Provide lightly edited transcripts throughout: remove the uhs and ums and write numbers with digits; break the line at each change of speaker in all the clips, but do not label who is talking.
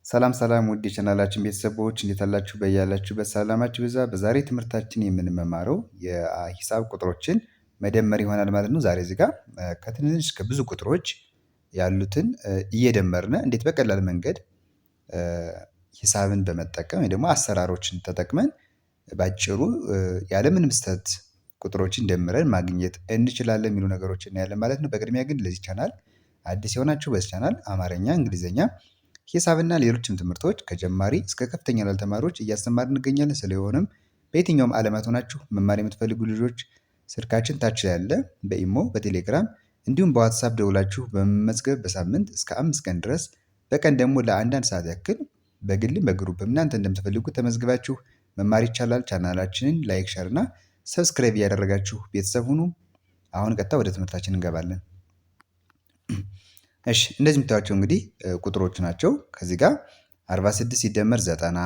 ሰላም ሰላም ውድ የቻናላችን ቤተሰቦች እንዴት አላችሁ? በያላችሁበት ሰላማችሁ ይብዛ። በዛሬ ትምህርታችን የምንማረው የሂሳብ ቁጥሮችን መደመር ይሆናል ማለት ነው። ዛሬ እዚህ ጋር ከትንንሽ እስከ ብዙ ቁጥሮች ያሉትን እየደመርን እንዴት በቀላል መንገድ ሂሳብን በመጠቀም ወይ ደግሞ አሰራሮችን ተጠቅመን ባጭሩ ያለምንም ስህተት ቁጥሮችን ደምረን ማግኘት እንችላለን የሚሉ ነገሮችን እናያለን ማለት ነው። በቅድሚያ ግን ለዚህ ቻናል አዲስ የሆናችሁ በዚህ ቻናል አማርኛ፣ እንግሊዝኛ፣ ሂሳብና ሌሎችም ትምህርቶች ከጀማሪ እስከ ከፍተኛ ላሉ ተማሪዎች እያስተማርን እንገኛለን። ስለሆነም በየትኛውም ዓለማት ሆናችሁ መማር የምትፈልጉ ልጆች ስልካችን ታች ላይ ያለ በኢሞ፣ በቴሌግራም እንዲሁም በዋትሳፕ ደውላችሁ በመመዝገብ በሳምንት እስከ 5 ቀን ድረስ በቀን ደግሞ ለአንዳንድ ሰዓት ያክል በግልም በግሩፕም እናንተ እንደምትፈልጉት ተመዝግባችሁ መማር ይቻላል። ቻናላችንን ላይክ፣ ሸር እና ሰብስክራይብ እያደረጋችሁ ቤተሰብ ሁኑ። አሁን ቀጥታ ወደ ትምህርታችን እንገባለን። እሺ እንደዚህ የምታዩቸው እንግዲህ ቁጥሮች ናቸው። ከዚህ ጋር 46 ሲደመር 90፣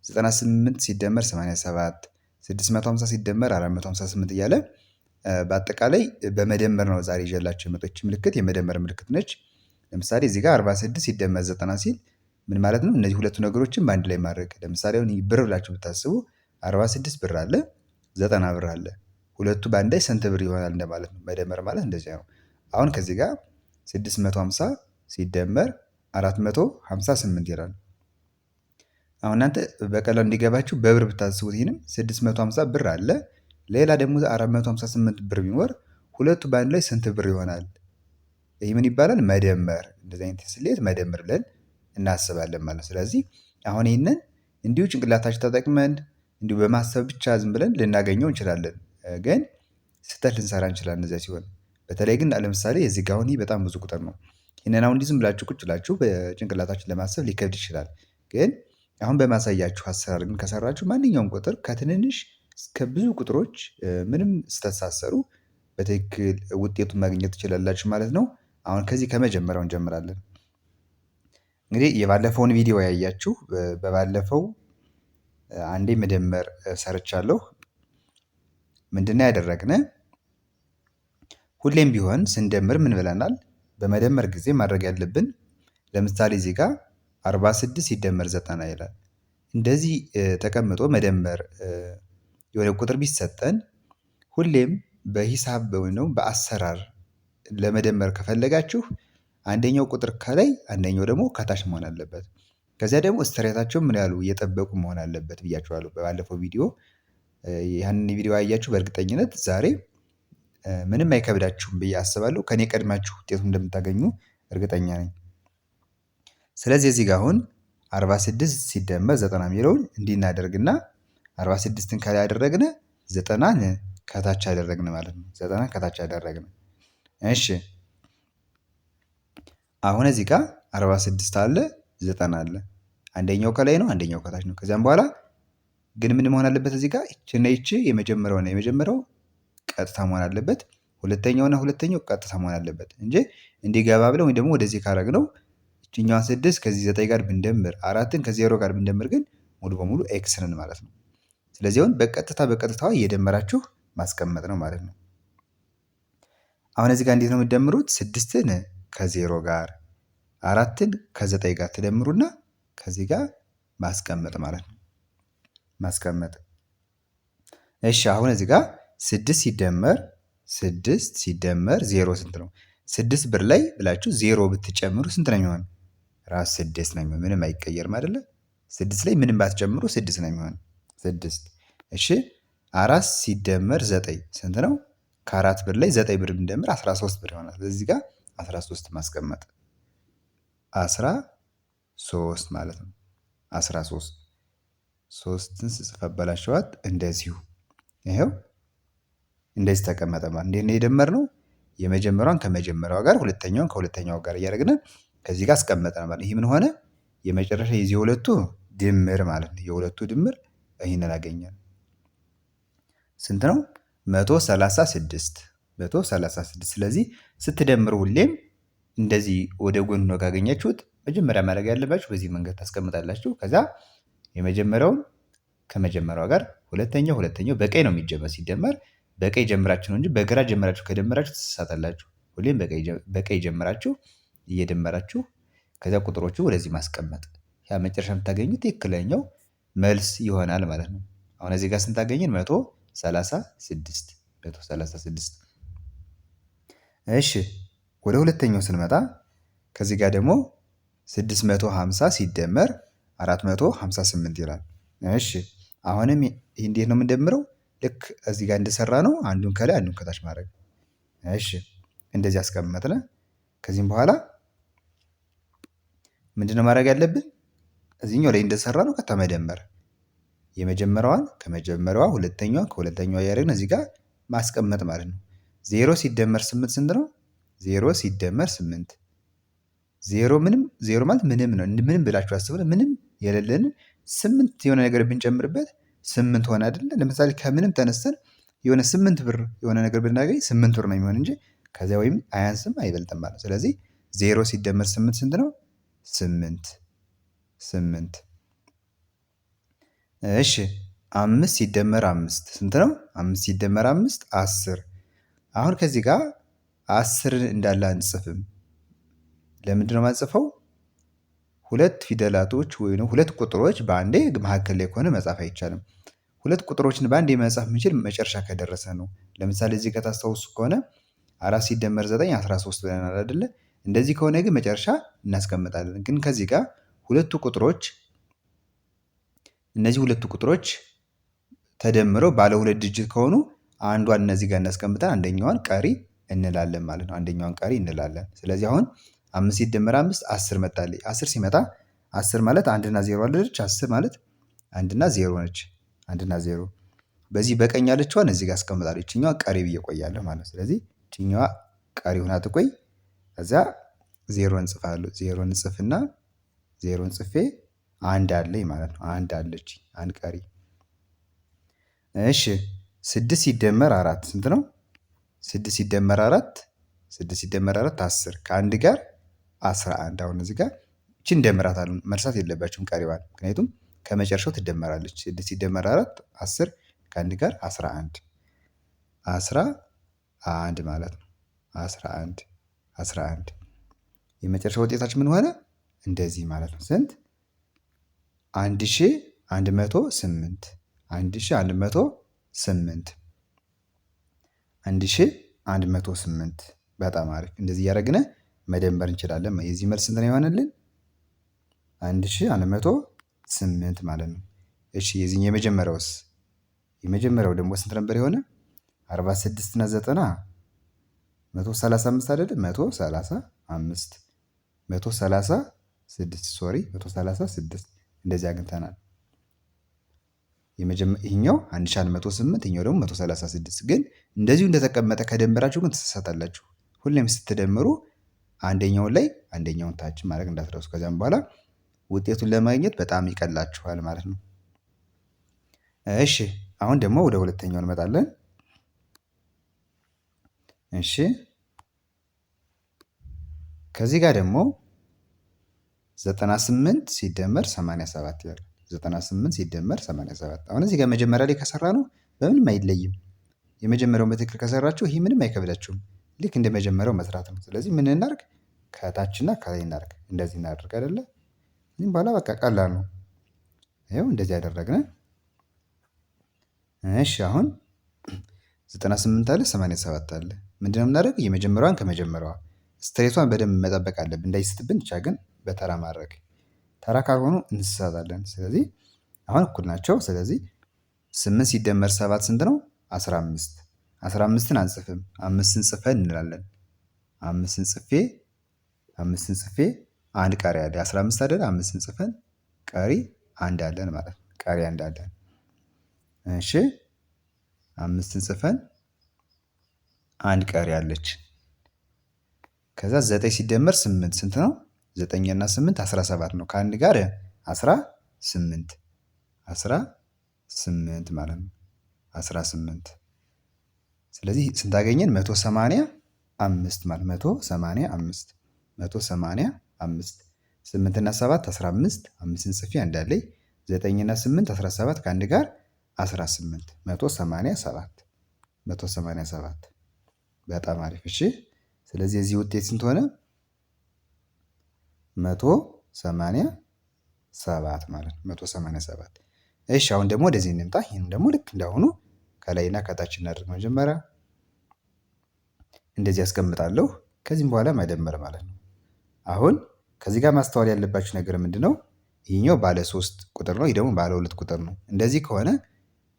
98 ሲደመር 87፣ 650 ሲደመር 458 እያለ በአጠቃላይ በመደመር ነው ዛሬ ይዤላችሁ የመጣች ምልክት የመደመር ምልክት ነች። ለምሳሌ እዚህ ጋር 46 ሲደመር 90 ሲል ምን ማለት ነው? እነዚህ ሁለቱ ነገሮችን በአንድ ላይ ማድረግ። ለምሳሌ አሁን ብር ብላችሁ ብታስቡ 46 ብር አለ፣ 90 ብር አለ። ሁለቱ በአንድ ላይ ስንት ብር ይሆናል እንደማለት ነው። መደመር ማለት እንደዚያ ነው። አሁን ከዚህ ጋር 650 ሲደመር 458 ይላል። አሁን እናንተ በቀላሉ እንዲገባችሁ በብር ብታስቡት ይህንም 650 ብር አለ፣ ሌላ ደግሞ 458 ብር ቢኖር ሁለቱ በአንድ ላይ ስንት ብር ይሆናል? ይህ ምን ይባላል? መደመር። እንደዚህ አይነት ስሌት መደመር ብለን እናስባለን ማለት ነው። ስለዚህ አሁን ይህንን እንዲሁ ጭንቅላታችን ተጠቅመን እንዲሁ በማሰብ ብቻ ዝም ብለን ልናገኘው እንችላለን፣ ግን ስህተት ልንሰራ እንችላለን እዚያ ሲሆን። በተለይ ግን ለምሳሌ የዚህ ጋር አሁን በጣም ብዙ ቁጥር ነው። ይህንን አሁን እንዲህ ዝም ብላችሁ ቁጭ ብላችሁ በጭንቅላታችን ለማሰብ ሊከብድ ይችላል። ግን አሁን በማሳያችሁ አሰራር ግን ከሰራችሁ ማንኛውም ቁጥር ከትንንሽ እስከ ብዙ ቁጥሮች ምንም ስህተት ሳትሰሩ በትክክል ውጤቱን ማግኘት ትችላላችሁ ማለት ነው። አሁን ከዚህ ከመጀመሪያው እንጀምራለን። እንግዲህ የባለፈውን ቪዲዮ ያያችሁ በባለፈው አንዴ መደመር ሰርቻለሁ። ምንድነው ያደረግነ? ሁሌም ቢሆን ስንደምር ምን ብለናል? በመደመር ጊዜ ማድረግ ያለብን ለምሳሌ እዚህ ጋር 46 ሲደመር 90 ይላል። እንደዚህ ተቀምጦ መደመር የሆነ ቁጥር ቢሰጠን ሁሌም በሂሳብ ወይም ደግሞ በአሰራር ለመደመር ከፈለጋችሁ አንደኛው ቁጥር ከላይ አንደኛው ደግሞ ከታች መሆን አለበት። ከዚያ ደግሞ ስትሬታቸው ምን ያሉ እየጠበቁ መሆን አለበት ብያችኋለሁ በባለፈው ቪዲዮ። ያንን ቪዲዮ ያያችሁ በእርግጠኝነት ዛሬ ምንም አይከብዳችሁም ብዬ አስባለሁ። ከኔ ቀድማችሁ ውጤቱን እንደምታገኙ እርግጠኛ ነኝ። ስለዚህ እዚህ ጋር አሁን 46 ሲደመር 90 የሚለውን እንዲህ እናደርግና 46ን ከላይ ያደረግን 90ን ከታች ያደረግን ማለት ነው። 90 ከታች ያደረግን። እሺ አሁን እዚህ ጋር 46 አለ፣ 90 አለ። አንደኛው ከላይ ነው፣ አንደኛው ከታች ነው። ከዚያም በኋላ ግን ምን መሆን አለበት? እዚህ ጋር ይቺና ይቺ የመጀመሪያው ቀጥታ መሆን አለበት። ሁለተኛውና ሁለተኛው ቀጥታ መሆን አለበት እንጂ እንዲገባ ብለን ወይ ደግሞ ወደዚህ ካረግነው እችኛዋን 6 ከዚህ 9 ጋር ብንደምር 4ን ከዚህ 0 ጋር ብንደምር ግን ሙሉ በሙሉ ኤክስ ነን ማለት ነው። ስለዚህ አሁን በቀጥታዋ እየደመራችሁ ማስቀመጥ ነው ማለት ነው። አሁን እዚህ ጋር እንዴት ነው የምትደምሩት? 6ን ከ0 ጋር 4ን ከ9 ጋር ትደምሩና ከዚህ ጋር ማስቀመጥ ማለት ነው። ማስቀመጥ። እሺ አሁን እዚህ ጋር 6 ሲደመር 0 ስንት ነው? 6 ብር ላይ ብላችሁ 0 ብትጨምሩ ስንት ነው የሚሆን? ራስ 6 ነው የሚሆን። ምንም አይቀየርም አይደለ? 6 ላይ ምንም ባትጨምሩ 6 ነው የሚሆን። 6 እሺ 4 ሲደመር 9 ስንት ነው? ከ4 ብር ላይ 9 ብር ብንደምር 13 ብር ይሆናል። ስለዚህ ጋር 13 ማስቀመጥ 13 ማለት ነው። 13 3ን ስጽፍ አበላሸዋት። እንደዚሁ ይሄው እንደዚህ ተቀመጠ ማለት እንዴት ነው የደመርነው? የመጀመሪያዋን ከመጀመሪያዋ ጋር ሁለተኛዋን ከሁለተኛው ጋር እያደረግን ከዚህ ጋር አስቀመጥን ማለት ይሄ ምን ሆነ? የመጨረሻ የዚህ ሁለቱ ድምር ማለት ነው። የሁለቱ ድምር ይሄንን አገኘን። ስንት ነው? 136። ስለዚህ ስትደምሩ ሁሌም እንደዚህ ወደ ጎን ነው ካገኛችሁት መጀመሪያ ማድረግ ያለባችሁ በዚህ መንገድ ታስቀምጣላችሁ። ከዛ የመጀመሪያውን ከመጀመሪያዋ ጋር ሁለተኛው በቀኝ ነው የሚጀመር። ሲደመር በቀኝ ጀምራችሁ ነው እንጂ በግራ ጀምራችሁ ከደመራችሁ ትሳሳታላችሁ። ሁሌም በቀኝ ጀምራችሁ እየደመራችሁ ከዚያ ቁጥሮቹ ወደዚህ ማስቀመጥ። ያ መጨረሻ የምታገኙት ትክክለኛው መልስ ይሆናል ማለት ነው። አሁን እዚህ ጋር ስንታገኘን 136 136። እሺ ወደ ሁለተኛው ስንመጣ ከዚህ ጋር ደግሞ 650 ሲደመር 458 ይላል። እሺ አሁንም ይህ እንዴት ነው የምንደምረው? ልክ እዚህ ጋር እንደሰራ ነው አንዱን ከላይ አንዱን ከታች ማድረግ። እሺ እንደዚህ አስቀመጥን። ከዚህም በኋላ ምንድነው ማድረግ ያለብን? እዚህኛው ላይ እንደሰራ ነው ቀጥታ መደመር። የመጀመሪያዋን ከመጀመሪያዋ ሁለተኛዋ ከሁለተኛዋ ያደረግን እዚህ ጋር ማስቀመጥ ማለት ነው። 0 ሲደመር 8 ስንት ነው? 0 ሲደመር 8 ዜሮ ማለት ምንም ነው። ምንም ብላችሁ አስቡት። ምንም የሌለን 8 የሆነ ነገር ብንጨምርበት 8 ሆነ አይደለ? ለምሳሌ ከምንም ተነስተን የሆነ 8 ብር የሆነ ነገር ብናገኝ 8 ብር ነው የሚሆን እንጂ ከዚያ ወይም አያንስም አይበልጥም ማለት ነው። ስለዚህ 0 ሲደመር 8 ስንት ነው? 8። እሺ 5 ሲደመር 5 ስንት ነው? 5 ሲደመር 5 10። አሁን ከዚህ ጋር 10 እንዳለ አንጽፍም። ለምንድን ነው የማንጽፈው? ሁለት ፊደላቶች ወይም ሁለት ቁጥሮች በአንዴ መካከል ላይ ከሆነ መጻፍ አይቻልም። ሁለት ቁጥሮችን በአንዴ መጻፍ የምንችል መጨረሻ ከደረሰ ነው። ለምሳሌ እዚህ ከታስታውሱ ከሆነ 4 ሲደመር 9 13 ብለናል አይደለ? እንደዚህ ከሆነ ግን መጨረሻ እናስቀምጣለን። ግን ከዚህ ጋር እነዚህ ሁለቱ ቁጥሮች ተደምረው ባለ ሁለት ዲጂት ከሆኑ አንዷን እነዚህ ጋር እናስቀምጠን አንደኛዋን ቀሪ እንላለን ማለት ነው። አንደኛዋን ቀሪ እንላለን። ስለዚህ አሁን 5 ሲደመር 5 10 መጣልኝ። 10 ሲመጣ 10 ማለት 1 እና 0 አለች። 10 ማለት 1 እና 0 ነች። 1 እና 0 በዚህ በቀኝ ያለችዋን እዚህ ጋር አስቀምጣለሁ። ይችኛዋ ቀሪ ብዬ ቆያለሁ ማለት ነው። ስለዚህ ይችኛዋ ቀሪ ሆና ትቆይ። ከዛ 0 እንጽፋለሁ። 0 እንጽፍና 0 ጽፌ አንድ አለኝ ማለት ነው። አንድ አለች፣ አንድ ቀሪ። እሺ 6 ሲደመር 4 ስንት ነው? 6 ሲደመር 4 10 ከአንድ ጋር 11። አሁን እዚህ ጋር እቺን እንደምራታለን፣ መርሳት የለባችሁም ቀሪዋን፣ ምክንያቱም ከመጨረሻው ትደመራለች። 6 ሲደመር 4 10 ከአንድ ጋር 11 ማለት ነው። 11 የመጨረሻ ውጤታችን ምን ሆነ? እንደዚህ ማለት ነው። ስንት? 1108 1108 በጣም አሪፍ። እንደዚህ እያደረግን መደመር እንችላለን። የዚህ መልስ ስንት ነው የሆነልን? 1108 ማለት ነው። እሺ የዚህ የመጀመሪያውስ? የመጀመሪያው ደግሞ ስንት ነበር የሆነ? 46 እና 90 135 አይደለም? 136 እንደዚህ አግኝተናል። ይሄኛው 1108 ይሄኛው ደግሞ 136። ግን እንደዚሁ እንደተቀመጠ ከደመራችሁ ግን ትሳሳታላችሁ። ሁሌም ስትደምሩ አንደኛውን ላይ አንደኛውን ታች ማድረግ እንዳትረሱ። ከዚያም በኋላ ውጤቱን ለማግኘት በጣም ይቀላችኋል ማለት ነው። እሺ አሁን ደግሞ ወደ ሁለተኛው እንመጣለን። እሺ ከዚህ ጋር ደግሞ 98 ሲደመር 87 ይላል። 98 ሲደመር 87። አሁን እዚህ ጋር መጀመሪያ ላይ ከሰራ ነው በምንም አይለይም። የመጀመሪያውን በትክክል ከሰራችሁ ይሄ ምንም አይከብዳችሁም። ልክ እንደ መጀመሪያው መስራት ነው። ስለዚህ ምን እናድርግ? ከታችና ከላይ እናድርግ። እንደዚህ እናድርግ አይደለ? ይህም በኋላ በቃ ቀላል ነው። ይኸው እንደዚህ ያደረግን። እሺ አሁን 98 አለ 87 አለ። ምንድነው የምናደርግ? የመጀመሪያዋን ከመጀመሪያዋ ስትሬቷን በደንብ መጠበቅ አለብን እንዳይስትብን። ብቻ ግን በተራ ማድረግ፣ ተራ ካልሆኑ እንስሳታለን። ስለዚህ አሁን እኩል ናቸው። ስለዚህ 8 ሲደመር 7 ስንት ነው? 15። 15ን አንጽፍም፣ 5ን ጽፈን እንላለን። 5ን ጽፌ አንድ ቀሪ አለ። 15 አይደል? 5ን ጽፈን ቀሪ አንድ አለን ማለት ነው። ቀሪ አንድ አለን። እሺ 5ን ጽፈን አንድ ቀሪ አለች። ከዛ 9 ሲደመር 8 ስንት ነው? 9 እና 8 17 ነው። ከአንድ ጋር 18 ማለት ነው። 18 ስለዚህ ስንት አገኘን? 185 ማለት 185 8 እና 7 15 5ን ጽፌ አንድ አለኝ። 9 እና 8 17 ከአንድ ጋር 18 187 በጣም አሪፍ። እሺ ስለዚህ የዚህ ውጤት ስንት ሆነ? 187 7 ማለት ነው 187። እሺ አሁን ደግሞ ወደዚህ እንምጣ። ይህን ደግሞ ልክ እንዳሁኑ ከላይና ከታች እናድርግ። መጀመሪያ እንደዚህ አስቀምጣለሁ። ከዚህም በኋላ መደመር ማለት ነው። አሁን ከዚህ ጋር ማስተዋል ያለባችሁ ነገር ምንድነው? ይህኛው ባለ 3 ቁጥር ነው፣ ይህ ደግሞ ባለ 2 ቁጥር ነው። እንደዚህ ከሆነ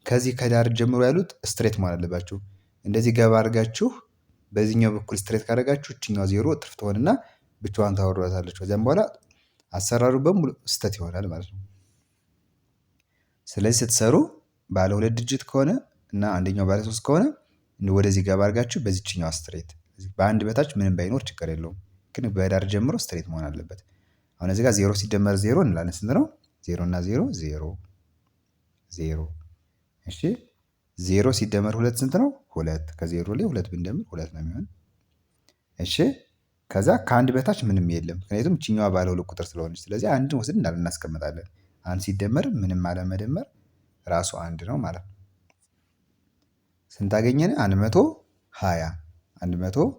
ከዚህ ከዳር ጀምሮ ያሉት ስትሬት መሆን አለባችሁ። እንደዚህ ገባ አድርጋችሁ በዚህኛው በኩል ስትሬት ካደረጋችሁ እችኛው ዜሮ እጥፍ ትሆንና ብቻዋን ታወርዷታለች። ከዚያም በኋላ አሰራሩ በሙሉ ስህተት ይሆናል ማለት ነው። ስለዚህ ስትሰሩ ባለ 2 ዲጂት ከሆነ እና አንደኛው ባለ 3 ከሆነ ወደዚህ ገባ አድርጋችሁ በዚችኛው ስትሬት፣ በአንድ በታች ምንም ባይኖር ችግር የለውም፣ ግን በዳር ጀምሮ ስትሬት መሆን አለበት። አሁን እዚህ ጋር 0 ሲደመር 0 እንላለን። ስንት ነው? 0 እና 0 0 0። እሺ 0 ሲደመር 2 ስንት ነው? 2። ከዜሮ ላይ 2 ብንደምር 2 ነው የሚሆን። እሺ ከዛ ከአንድ በታች ምንም የለም፣ ምክንያቱም እችኛዋ ባለ 2 ቁጥር ስለሆነች። ስለዚህ አንድን ወስድ እንዳለ እናስቀምጣለን። አንድ ሲደመር ምንም አለመደመር ራሱ አንድ ነው ማለት ነው። ስንት አገኘን? 120 120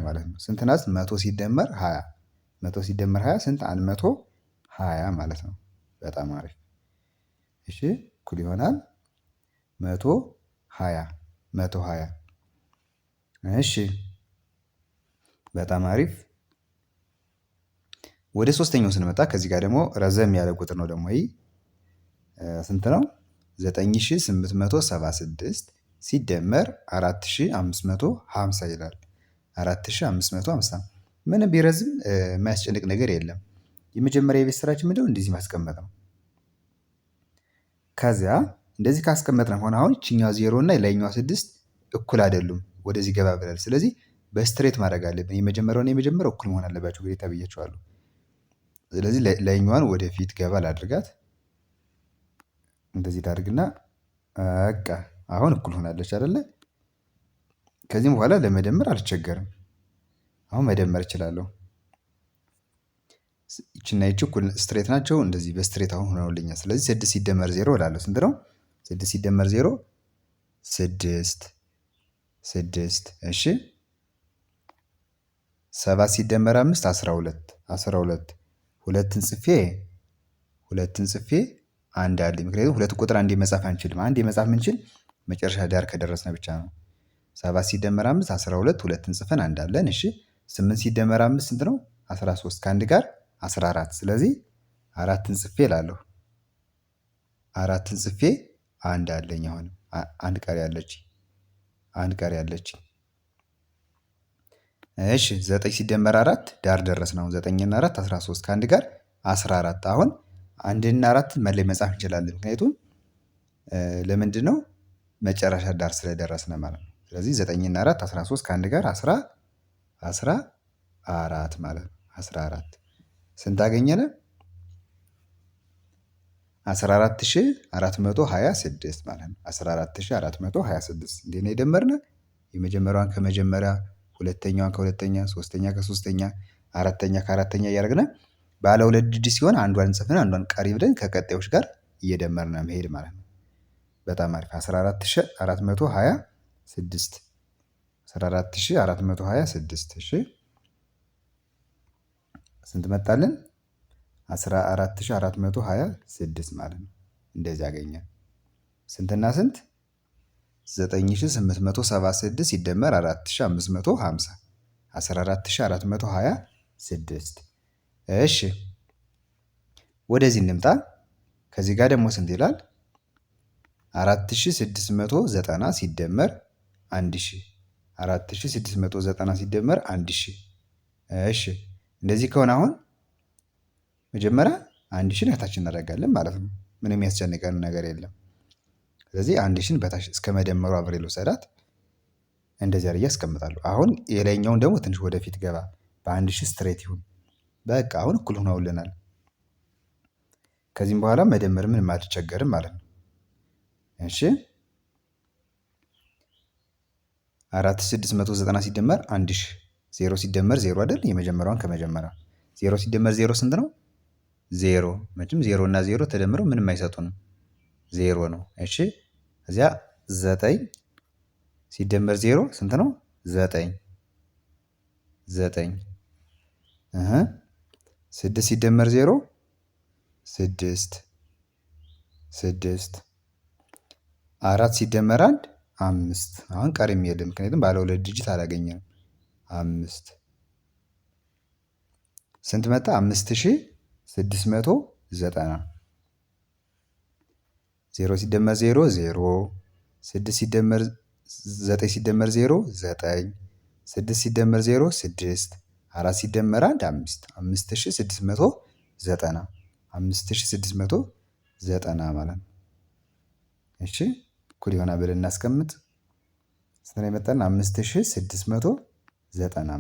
ማለት ነው። ስንት ናት? 100 ሲደመር 20 100 ሲደመር 20 ስንት? 120 ማለት ነው። በጣም አሪፍ። እሺ እኩል ይሆናል 120። እሺ በጣም አሪፍ። ወደ ሶስተኛው ስንመጣ ከዚህ ጋር ደግሞ ረዘም ያለ ቁጥር ነው። ደግሞ ይህ ስንት ነው? 9876 ሲደመር 4550 ይላል። 4550 ምንም ቢረዝም የማያስጨንቅ ነገር የለም። የመጀመሪያ የቤት ስራችን ምንድነው? እንደዚህ ማስቀመጥ ነው። ከዚያ እንደዚህ ካስቀመጥን አሁን ይችኛዋ 0 እና የላይኛዋ 6 እኩል አይደሉም፣ ወደዚህ ገባ ብላል። ስለዚህ በስትሬት ማድረግ አለብን። የመጀመሪያውን የመጀመሪያው እኩል መሆን አለባቸው ግዴታ ብያቸዋለሁ። ስለዚህ ላይኛዋን ወደፊት ገባ ላድርጋት። እንደዚህ ላድርግና በቃ አሁን እኩል ሆናለች አይደለ? ከዚህም በኋላ ለመደመር አልቸገርም። አሁን መደመር እችላለሁ። ይችና ይች እኩል ስትሬት ናቸው። እንደዚህ በስትሬት አሁን ሆነውልኛል። ስለዚህ 6 ሲደመር 0 እላለሁ። ስንት ነው? 6 ሲደመር 0 6 6። እሺ 7 ሲደመር 5 12 12። ሁለትን ጽፌ አንድ አለ። ምክንያቱም ሁለት ቁጥር አንዴ መጻፍ አንችልም። አንዴ መጻፍ ምንችል መጨረሻ ዳር ከደረስን ብቻ ነው። 7 ሲደመር 5 12። ሁለትን ጽፈን አንድ አለን። እሺ 8 ሲደመር 5 ስንት ነው? 13። ከአንድ ጋር 14። ስለዚህ አራትን ጽፌ እላለሁ። አራትን ጽፌ አንድ አለኝ። አሁን አንድ ቀሪ ያለች። እሺ 9 ሲደመር 4 ዳር ደረስን። አሁን 9 እና 4 13። ከአንድ ጋር 14። አሁን 1 እና 4 መለይ መጻፍ እንችላለን። ምክንያቱም ለምንድን ነው? መጨረሻ ዳር ስለደረስን ማለት ነው። ስለዚህ 9 እና 4 13። ከአንድ ጋር 14 ማለት ነው። 14 ስንት አገኘን? 14426 ማለት ነው። 14426 እንዴት ነው የደመርነ? የመጀመሪያዋን ከመጀመሪያ፣ ሁለተኛዋን ከሁለተኛ፣ ሶስተኛ ከሶስተኛ፣ አራተኛ ከአራተኛ እያደረግን ባለ 2 ዲጂት ሲሆን አንዷን ጽፈን አንዷን ቀሪ ብለን ከቀጣዮች ጋር እየደመርነ መሄድ ማለት ነው። በጣም አሪፍ። 14426 14426። እሺ ስንት መጣልን? 14426 ማለት ነው። እንደዚህ አገኘን። ስንትና ስንት? 9876 ሲደመር 4550 14426። እሺ ወደዚህ እንምጣ። ከዚህ ጋር ደግሞ ስንት ይላል? 4690 ሲደመር 1000 4690 ሲደመር 1000። እሺ እንደዚህ ከሆነ አሁን መጀመሪያ 1000ን ከታች እናደርጋለን ማለት ነው። ምንም ያስጨንቀን ነገር የለም። ስለዚህ 1000ን በታች እስከ መደመሩ አብሬ ልውሰዳት። እንደዚህ አድርጌ አስቀምጣለሁ። አሁን የላይኛውን ደግሞ ትንሽ ወደፊት ገባ፣ በ1000 ስትሬት ይሁን። በቃ አሁን እኩል ሆነውልናል። ከዚህም በኋላ መደመር ምንም አልቸገርም ማለት ነው። እሺ 4690 ሲደመር 1000 0 ሲደመር 0 አይደል? የመጀመሪያውን ከመጀመሪያ 0 ሲደመር 0 ስንት ነው? 0። መቼም 0 እና 0 ተደምረው ምንም አይሰጡንም፣ 0 ነው። እሺ እዚያ 9 ሲደመር 0 ስንት ነው? 9 9። 6 ሲደመር 0 6 6 4 ሲደመር 1 5። አሁን ቀሪም የለም ምክንያቱም ባለ 2 ዲጂት አላገኘንም። 5 ስንት መጣ? 5690። 0 ሲደመር 0 0 6 ሲደመር 9 ሲደመር 0 9 6 ሲደመር 0 6 4 ሲደመር 1 5 5690 5690 ማለት ነው። እሺ እኩል ይሆናል ብለን እናስቀምጥ። ስንት ነው የመጣልን? 5690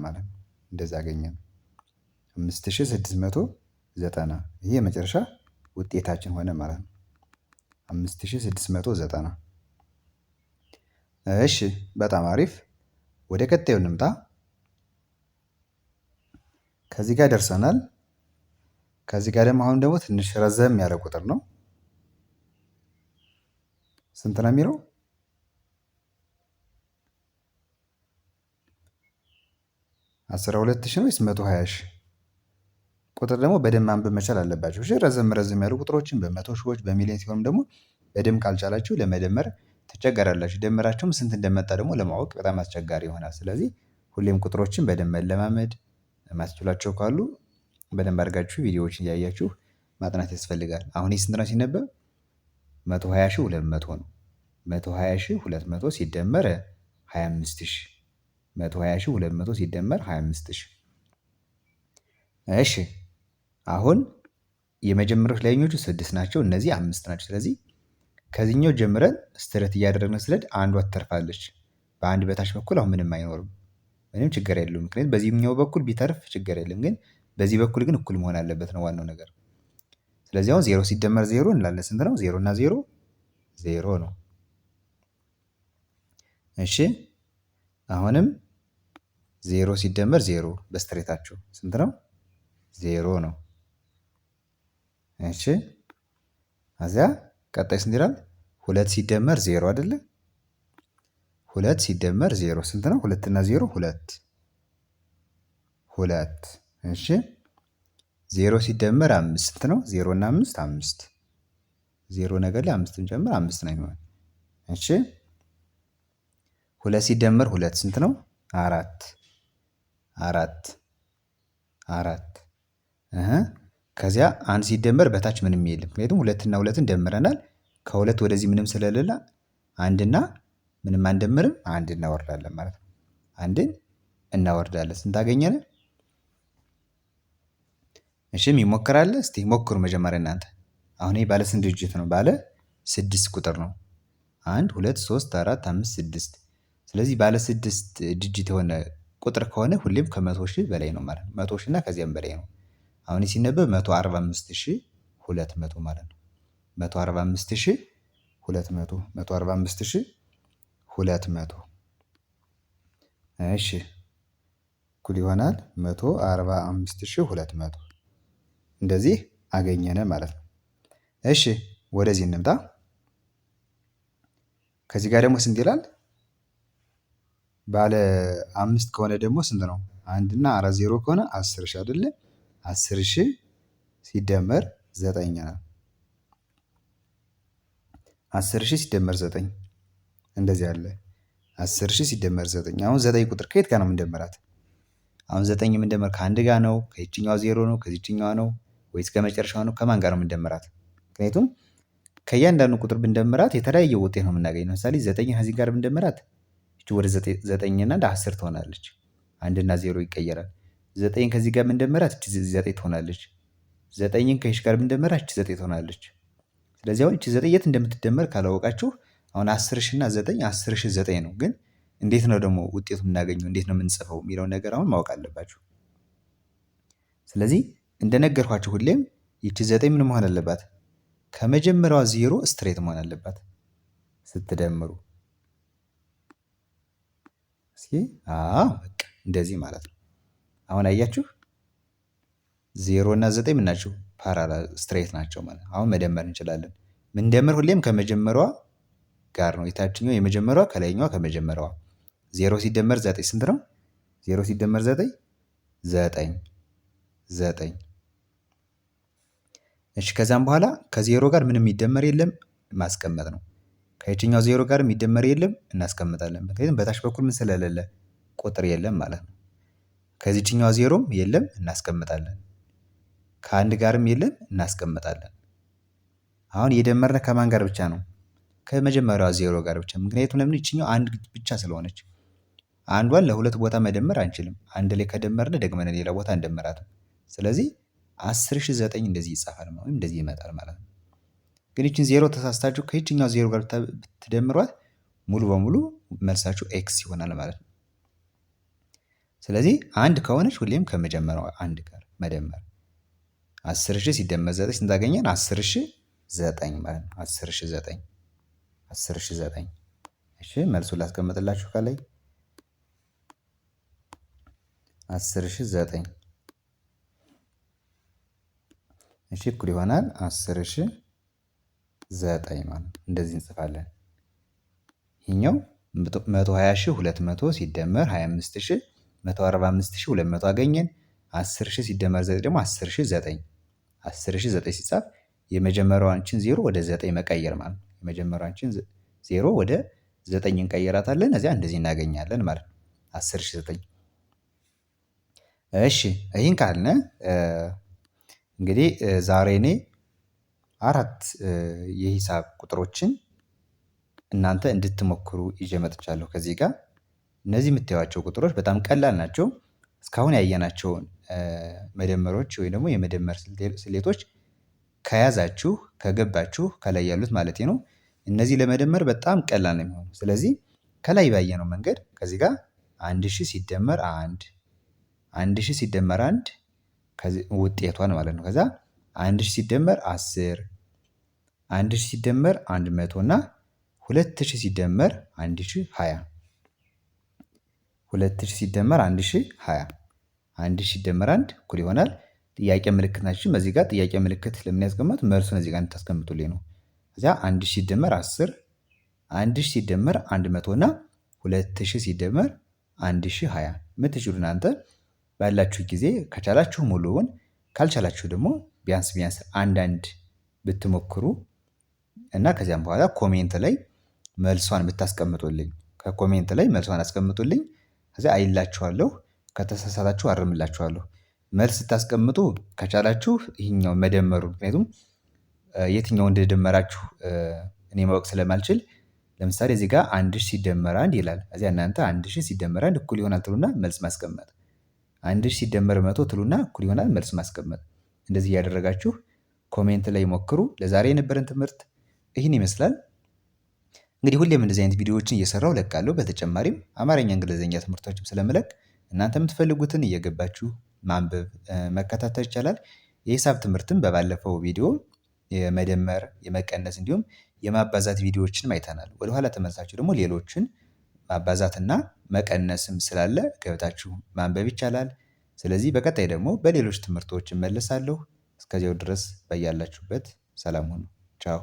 ማለት ነው። እንደዛ አገኘን 5690። ይሄ የመጨረሻ ውጤታችን ሆነ ማለት ነው። 5690። እሺ በጣም አሪፍ። ወደ ቀጣዩ እንምጣ። ከዚህ ጋር ደርሰናል። ከዚህ ጋር ደግሞ አሁን ደግሞ ትንሽ ረዘም ያለ ቁጥር ነው። ስንት ነው የሚለው? 12 ሺህ ነው ወይስ 120 ሺህ? ቁጥር ደግሞ በደንብ ማንበብ መቻል አለባቸው። እሺ ረዘም ያሉ ቁጥሮችን በመቶ ሺዎች በሚሊዮን ሲሆንም ደግሞ በደንብ ካልቻላችሁ ለመደመር ትቸገራላችሁ። ደመራችሁም ስንት እንደመጣ ደግሞ ለማወቅ በጣም አስቸጋሪ ይሆናል። ስለዚህ ሁሌም ቁጥሮችን በደንብ መለማመድ ማስችሏቸው ካሉ በደንብ አድርጋችሁ ቪዲዮዎችን እያያችሁ ማጥናት ያስፈልጋል። አሁን ይህ ስንት ነው ሲነበብ? 120,200 ነው። 120,200 ሲደመር 25,000 120,200 ሲደመር 25,000። እሺ አሁን የመጀመሪያዎች ላይኞቹ 6 ናቸው፣ እነዚህ 5 ናቸው። ስለዚህ ከዚህኛው ጀምረን ስትረት እያደረግን ስለድ አንዷ ትተርፋለች። በአንድ በታች በኩል አሁን ምንም አይኖርም፣ ምንም ችግር የለውም። ምክንያቱም በዚህኛው በኩል ቢተርፍ ችግር የለም፣ ግን በዚህ በኩል ግን እኩል መሆን አለበት ነው ዋናው ነገር። ስለዚህ አሁን 0 ሲደመር 0 እንላለን። ስንት ነው? 0 እና 0 0 ነው። እሺ አሁንም 0 ሲደመር 0 በስትሬታችሁ ስንት ነው? 0 ነው። እሺ አዚያ ቀጣይ ስንት ይላል? 2 ሲደመር 0 አይደለ? 2 ሲደመር 0 ስንት ነው? 2 እና 0 2 2። እሺ 0 ሲደመር 5 ስንት ነው? 0 እና 5 5 0 ነገር ላይ 5 እንጨምር 5 ነው የሚሆነው። እሺ 2 ሲደመር 2 ስንት ነው? 4 4 4። ከዚያ 1 ሲደመር በታች ምንም የለም፣ ምክንያቱም 2 እና 2ን ደምረናል። ከሁለት ወደዚህ ምንም ስለሌለ አንድና ምንም አንደምርም፣ አንድ እናወርዳለን ማለት ነው። አንድን እናወርዳለን። ስንት አገኘን? እሺ ይሞክራል። እስቲ ሞክሩ መጀመሪያ እናንተ። አሁን ይሄ ባለ ስንት ዲጂት ነው? ባለ 6 ቁጥር ነው። 1 2 3 4 5 6። ስለዚህ ባለ 6 ዲጂት የሆነ ቁጥር ከሆነ ሁሌም ከ100,000 በላይ ነው ማለት ነው። 100,000 እና ከዚያም በላይ ነው። አሁን ሲነበብ 145,200 ማለት ነው። 145,200 145,200። እሺ እኩል ይሆናል 145,200። እንደዚህ አገኘነ ማለት ነው። እሺ ወደዚህ እንምጣ። ከዚህ ጋር ደግሞ ስንት ይላል? ባለ 5 ከሆነ ደግሞ ስንት ነው? 1 እና 4 0 ከሆነ 10,000 አይደለ? 10,000 ሲደመር 9 ነው። 10,000 ሲደመር 9 እንደዚህ አለ። 10,000 ሲደመር 9። አሁን 9 ቁጥር ከየት ጋር ነው የምንደምራት? አሁን 9 የምንደምር ከአንድ ጋር ነው? ከዚህኛዋ 0 ነው? ከዚህኛዋ ነው? ወይስ ከመጨረሻው ነው? ከማን ጋር ነው የምንደምራት? ምክንያቱም ከእያንዳንዱ ቁጥር ብንደምራት የተለያየ ውጤት ነው የምናገኘው። ለምሳሌ 9 ከዚህ ጋር ብንደምራት እቺ ወደ 9 እና 10 ትሆናለች። 1 እና 0 ይቀየራል። 9 ከዚህ ጋር ብንደምራት እቺ 9 ትሆናለች። 9ን ከዚህ ጋር ብንደምራት እቺ 9 ትሆናለች። ስለዚህ አሁን እቺ 9 የት እንደምትደመር ካላወቃችሁ አሁን 10,000 እና 9 10,000 9 ነው። ግን እንዴት ነው ደግሞ ውጤቱ የምናገኘው? እንዴት ነው የምንጽፈው የሚለውን ነገር አሁን ማወቅ አለባችሁ። ስለዚህ እንደነገርኳችሁ ሁሌም ይቺ 9 ምን መሆን አለባት? ከመጀመሪያዋ 0 ስትሬት መሆን አለባት ስትደምሩ። እስኪ በቃ እንደዚህ ማለት ነው። አሁን አያችሁ 0 እና 9 ምን ናቸው? ፓራላል ስትሬት ናቸው ማለት ነው። አሁን መደመር እንችላለን። ምንደምር ሁሌም ከመጀመሪያዋ ጋር ነው። የታችኛው የመጀመሪያዋ ከላይኛዋ ከመጀመሪያዋ 0 ሲደመር 9 ስንት ነው? 0 ሲደመር 9 9 9። እሺ ከዛም በኋላ ከዜሮ ጋር ምንም የሚደመር የለም ማስቀመጥ ነው። ከየትኛው ዜሮ ጋር የሚደመር የለም እናስቀምጣለን። ምክንያቱም በታች በኩል ምን ስለሌለ ቁጥር የለም ማለት ነው። ከዚህኛው ዜሮም የለም እናስቀምጣለን። ከአንድ ጋርም የለም እናስቀምጣለን። አሁን የደመርነ ከማን ጋር ብቻ ነው? ከመጀመሪያዋ ዜሮ ጋር ብቻ። ምክንያቱም ለምን ይችኛው አንድ ብቻ ስለሆነች አንዷን ለሁለት ቦታ መደመር አንችልም። አንድ ላይ ከደመርን ደግመን ሌላ ቦታ እንደመራትም። ስለዚህ 10,009 እንደዚህ ይጻፋል ማለት እንደዚህ ይመጣል ማለት ነው። ግን ይችን ዜሮ ተሳስታችሁ ከየትኛው ዜሮ ጋር ብትደምሯት ሙሉ በሙሉ መልሳችሁ ኤክስ ይሆናል ማለት ነው። ስለዚህ አንድ ከሆነች ሁሌም ከመጀመሪያው አንድ ጋር መደመር 10,000 ሲደመር 9 ስንት አገኘን? 10,009 ማለት ነው። 10,009 10,009 እሺ መልሱን ላስቀምጥላችሁ ከላይ 10,009 እሺ እኩል ይሆናል 10,009 ማለት እንደዚህ እንጽፋለን። ይሄኛው 120,200 ሲደመር 25,145,200 አገኘን። 10,000 ሲደመር 9 ደግሞ 10,009 10,009 ሲጻፍ የመጀመሪያዋንችን ዜሮ ወደ 9 መቀየር ማለት ነው። የመጀመሪያዋንችን ዜሮ ወደ 9 እንቀይራታለን። እዚያ እንደዚህ እናገኛለን ማለት ነው 10,009። እሺ ይህን ካልነ እንግዲህ ዛሬ እኔ 4 የሂሳብ ቁጥሮችን እናንተ እንድትሞክሩ ይዤ መጥቻለሁ ከዚህ ጋር። እነዚህ የምታዩዋቸው ቁጥሮች በጣም ቀላል ናቸው። እስካሁን ያየናቸውን መደመሮች ወይ ደግሞ የመደመር ስሌቶች ከያዛችሁ ከገባችሁ ከላይ ያሉት ማለት ነው። እነዚህ ለመደመር በጣም ቀላል ነው የሚሆነው። ስለዚህ ከላይ ባየነው መንገድ ከዚህ ጋር 1000 ሲደመር 1 ሲደመር 1 ውጤቷን ማለት ነው። ከዛ 1000 ሲደመር 10 1000 ሲደመር 100 እና 2000 ሲደመር 1020 2000 ሲደመር 1020 1000 ሲደመር 1 እኩል ይሆናል ጥያቄ ምልክት ናችሁ። በዚህ ጋር ጥያቄ ምልክት ለምን ያስቀመጥ መልሱን እዚህ ጋር እንድታስቀምጡልኝ ነው። እዚያ 1000 ሲደመር 10 1000 ሲደመር 100 እና 2000 ሲደመር 1020 የምትችሉ እናንተ ባላችሁ ጊዜ ከቻላችሁ ሙሉውን ካልቻላችሁ ደግሞ ቢያንስ አንዳንድ ብትሞክሩ እና ከዚያም በኋላ ኮሜንት ላይ መልሷን ብታስቀምጡልኝ ከኮሜንት ላይ መልሷን አስቀምጡልኝ። ከዚያ አይላችኋለሁ፣ ከተሳሳታችሁ አርምላችኋለሁ። መልስ ስታስቀምጡ ከቻላችሁ ይሄኛው መደመሩ ምክንያቱም የትኛው እንደደመራችሁ እኔ ማወቅ ስለማልችል ለምሳሌ እዚህ ጋር 1000 ሲደመር 1 ይላል። እዚያ እናንተ 1000 ሲደመር 1 እኩል ይሆናል ትሉና መልስ ማስቀመጥ 1000 ሲደመር 100 ትሉና እኩል ይሆናል መልስ ማስቀመጥ። እንደዚህ እያደረጋችሁ ኮሜንት ላይ ሞክሩ። ለዛሬ የነበረን ትምህርት ይህን ይመስላል። እንግዲህ ሁሌም እንደዚህ አይነት ቪዲዮዎችን እየሰራሁ ለቃለሁ። በተጨማሪም አማርኛ፣ እንግሊዝኛ ትምህርቶችም ስለምለቅ እናንተ የምትፈልጉትን እየገባችሁ ማንበብ መከታተል ይቻላል። የሂሳብ ትምህርትም በባለፈው ቪዲዮ የመደመር የመቀነስ እንዲሁም የማባዛት ቪዲዮዎችንም አይተናል። ወደኋላ ተመልሳችሁ ደግሞ ሌሎችን ማባዛትና መቀነስም ስላለ ገብታችሁ ማንበብ ይቻላል። ስለዚህ በቀጣይ ደግሞ በሌሎች ትምህርቶች እመለሳለሁ። እስከዚያው ድረስ በያላችሁበት ሰላም ሁኑ። ቻው